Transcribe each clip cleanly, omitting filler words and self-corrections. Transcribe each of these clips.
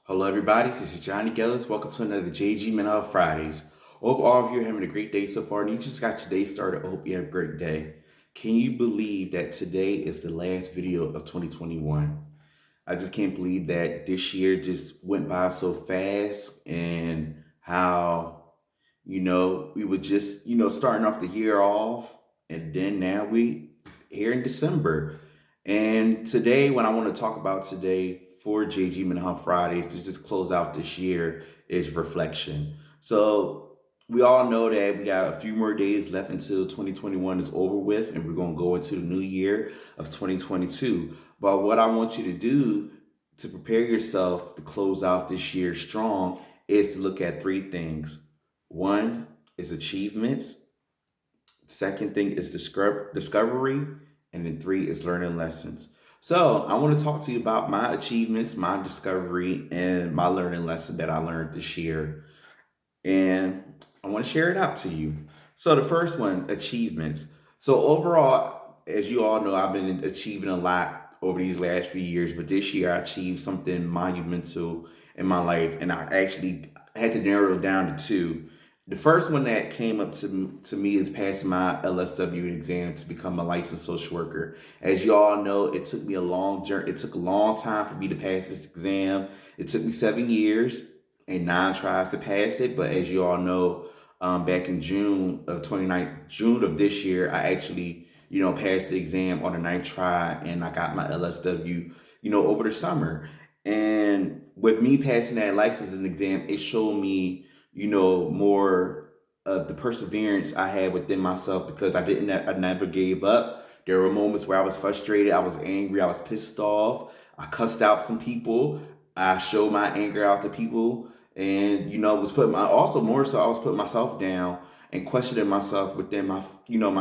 Hello, everybody. This is Johnnie Geathers. Welcome to another JG Mental Health Fridays. Hope all of you are having a great day so far, and you just got your day started. I hope you have a great day. Can you believe that today is the last video of 2021? I just can't believe that this year just went by so fast, and how we were just starting off the year off, and then now we here in December. And today, what I want to talk about today for JG Mental Fridays to just close out this year is reflection. So we all know that we got a few more days left until 2021 is over with, and we're going to go into the new year of 2022. But what I want you to do to prepare yourself to close out this year strong is to look at three things. One is achievements. Second thing is discovery. And then three is learning lessons. So I want to talk to you about my achievements, my discovery, and my learning lesson that I learned this year. And I want to share it out to you. So the first one, achievements. So overall, as you all know, I've been achieving a lot over these last few years, but this year I achieved something monumental in my life, and I actually had to narrow it down to two. The first one that came up to me is passing my LSW exam to become a licensed social worker. As you all know, it took me a long journey. It took a long time for me to pass this exam. It took me 7 years and nine tries to pass it. But as you all know, back in June of this year, I actually, passed the exam on the ninth try, and I got my LSW, over the summer. And with me passing that licensing exam, it showed me, more of the perseverance I had within myself, because I never gave up. There were moments where I was frustrated, I was angry, I was pissed off, I cussed out some people, I showed my anger out to people, and was putting my also more so I was putting myself down and questioning myself within my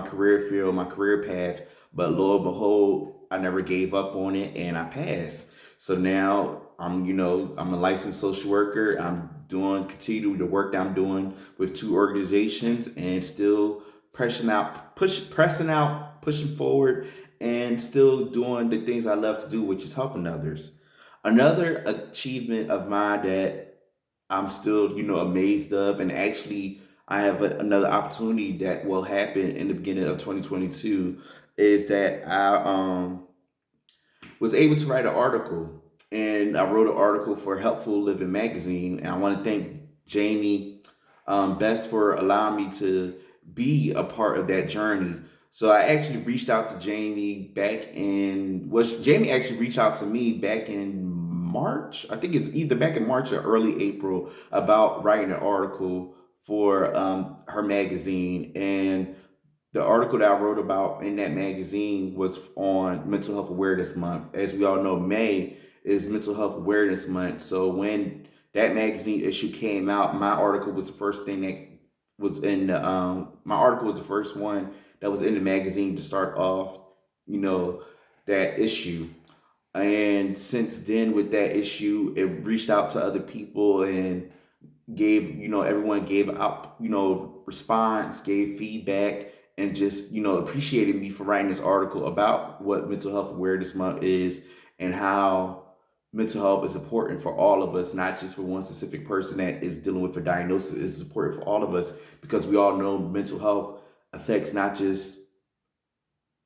career field, my career path. But lo and behold, I never gave up on it, and I passed. So now I'm a licensed social worker. I'm doing continue the work that I'm doing with two organizations, and still pressing out, pushing forward, and still doing the things I love to do, which is helping others. Another achievement of mine that I'm still, amazed of, and actually I have another opportunity that will happen in the beginning of 2022, is that I was able to write an article, and I wrote an article for Helpful Living magazine, and I want to thank Jamie Best for allowing me to be a part of that journey. So I actually reached out to Jamie back in was Jamie actually reached out to me back in March. I think it's either back in March or early April, about writing an article for her magazine. And the article that I wrote about in that magazine was on Mental Health Awareness Month. As we all know, May is Mental Health Awareness Month. So when that magazine issue came out, my article was the first thing that was in the my article was the first one that was in the magazine to start off, you know, that issue. And since then, with that issue, it reached out to other people and gave, everyone gave out, response, gave feedback, and just, appreciated me for writing this article about what Mental Health Awareness Month is, and how mental health is important for all of us, not just for one specific person that is dealing with a diagnosis. It's important for all of us, because we all know mental health affects not just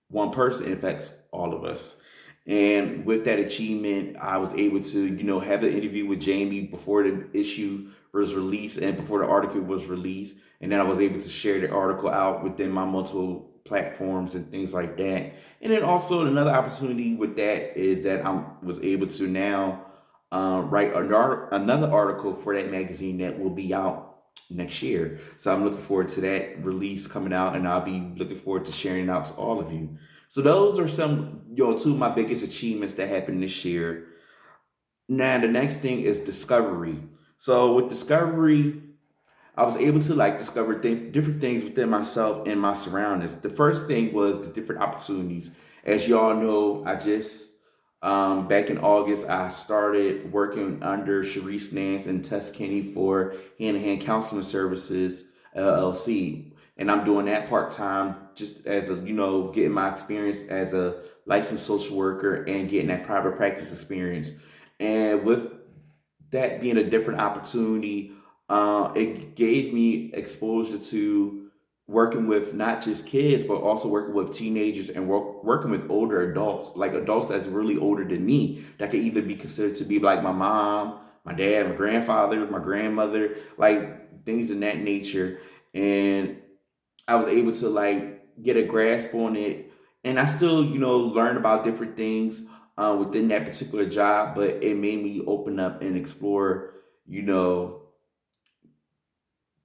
one person, it affects all of us. And with that achievement, I was able to, have an interview with Jamie before the issue was released and before the article was released. And then I was able to share the article out within my multiple platforms and things like that. And then also another opportunity with that is that I was able to now write another article for that magazine that will be out next year. So I'm looking forward to that release coming out, and I'll be looking forward to sharing it out to all of you. So those are some, two of my biggest achievements that happened this year. Now the next thing is discovery. So with discovery, I was able to discover different things within myself and my surroundings. The first thing was the different opportunities. As y'all know, I just back in August, I started working under Sharice Nance and Tess Kenny for Hand to Hand Counseling Services LLC, and I'm doing that part time, just as a getting my experience as a licensed social worker and getting that private practice experience. And with that being a different opportunity, it gave me exposure to working with not just kids, but also working with teenagers and working with older adults, like adults that's really older than me, that could either be considered to be like my mom, my dad, my grandfather, my grandmother, like things in that nature. And I was able to like get a grasp on it, and I still, learn about different things within that particular job. But it made me open up and explore, you know,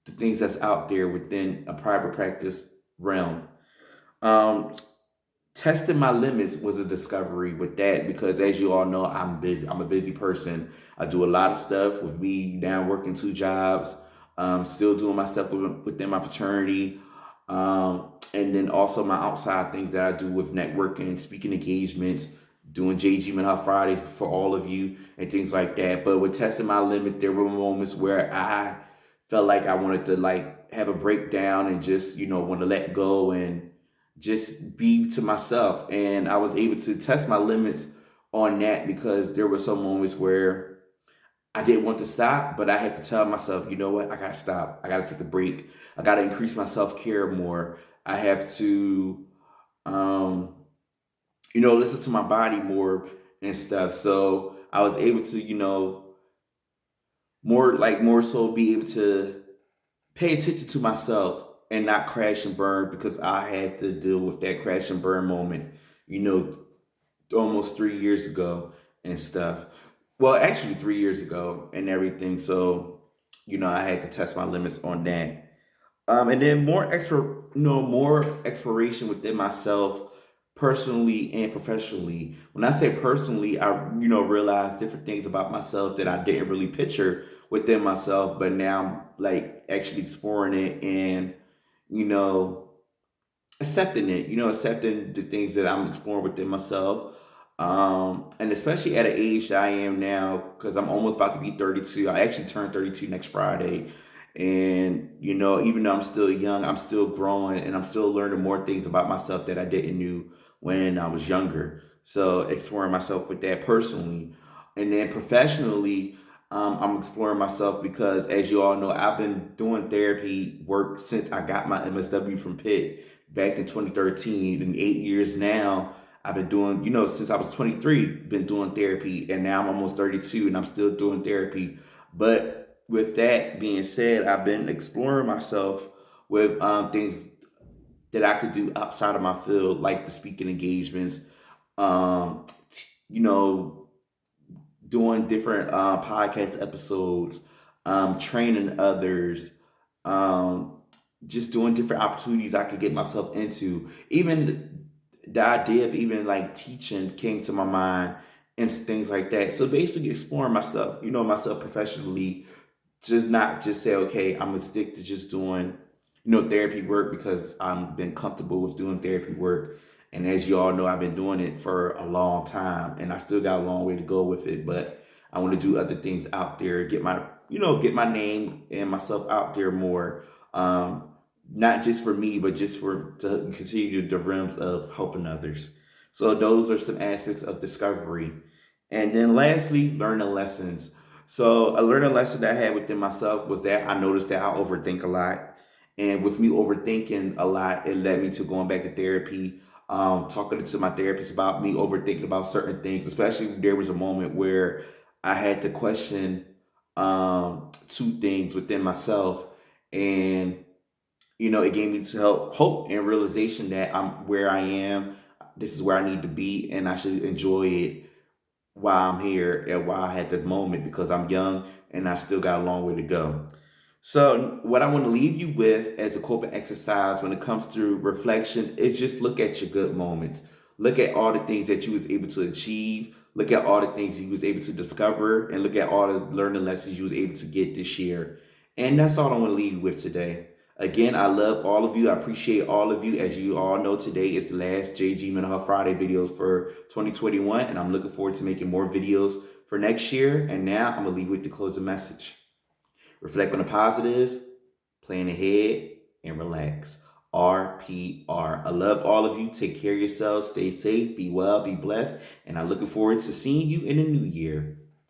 the things that's out there within a private practice realm. Um, Testing my limits was a discovery with that because, as you all know, I'm busy. I'm a busy person. I do a lot of stuff with me now working two jobs, still doing my stuff within my fraternity, and then also my outside things that I do with networking, speaking engagements, doing JG Mental Fridays for all of you, and things like that. But with testing my limits, there were moments where I felt like I wanted to like have a breakdown and just want to let go and just be to myself. And I was able to test my limits on that because there were some moments where I didn't want to stop, but I had to tell myself, you know what, I gotta stop. I gotta take a break. I gotta increase my self-care more. I have to um, listen to my body more and stuff. So I was able to, more so be able to pay attention to myself and not crash and burn because I had to deal with that crash and burn moment, you know, almost 3 years ago and stuff. Well, actually 3 years ago and everything. So, I had to test my limits on that. And then more exploration within myself, personally and professionally. When I say personally, I realized different things about myself that I didn't really picture within myself, but now I'm like actually exploring it and you know accepting it, accepting the things that I'm exploring within myself. And especially at an age that I am now, because I'm almost about to be 32. I actually turn 32 next Friday. And, even though I'm still young, I'm still growing and I'm still learning more things about myself that I didn't knew when I was younger. So exploring myself with that personally. And then professionally, I'm exploring myself because, as you all know, I've been doing therapy work since I got my MSW from Pitt back in 2013. In 8 years now, I've been doing, since I was 23, been doing therapy, and now I'm almost 32 and I'm still doing therapy. But with that being said, I've been exploring myself with things that I could do outside of my field, like the speaking engagements, um, you know, doing different podcast episodes, training others, um, just doing different opportunities I could get myself into. Even the idea of even like teaching came to my mind and things like that. So basically exploring myself, myself professionally, just not just say, okay, I'm gonna stick to just doing, therapy work because I've been comfortable with doing therapy work. And as you all know, I've been doing it for a long time and I still got a long way to go with it. But I want to do other things out there, get my name and myself out there more. Not just for me, but just for to continue the realms of helping others. So those are some aspects of discovery. And then lastly, learning lessons. So a learning lesson that I had within myself was that I noticed that I overthink a lot. And with me overthinking a lot, it led me to going back to therapy, talking to my therapist about me overthinking about certain things. Especially there was a moment where I had to question two things within myself. And, it gave me to help hope and realization that I'm where I am. This is where I need to be, and I should enjoy it while I'm here and while I had that moment because I'm young and I still got a long way to go. So, what I want to leave you with as a coping exercise when it comes to reflection is just look at your good moments. Look at all the things that you was able to achieve. Look at all the things you was able to discover, and look at all the learning lessons you was able to get this year. And that's all I want to leave you with today. Again, I love all of you. I appreciate all of you. As you all know, today is the last JG Mental Health Friday videos for 2021, and I'm looking forward to making more videos for next year. And now I'm gonna leave you with the closing message. Reflect on the positives, plan ahead, and relax. RPR. I love all of you. Take care of yourselves. Stay safe. Be well. Be blessed. And I'm looking forward to seeing you in the new year.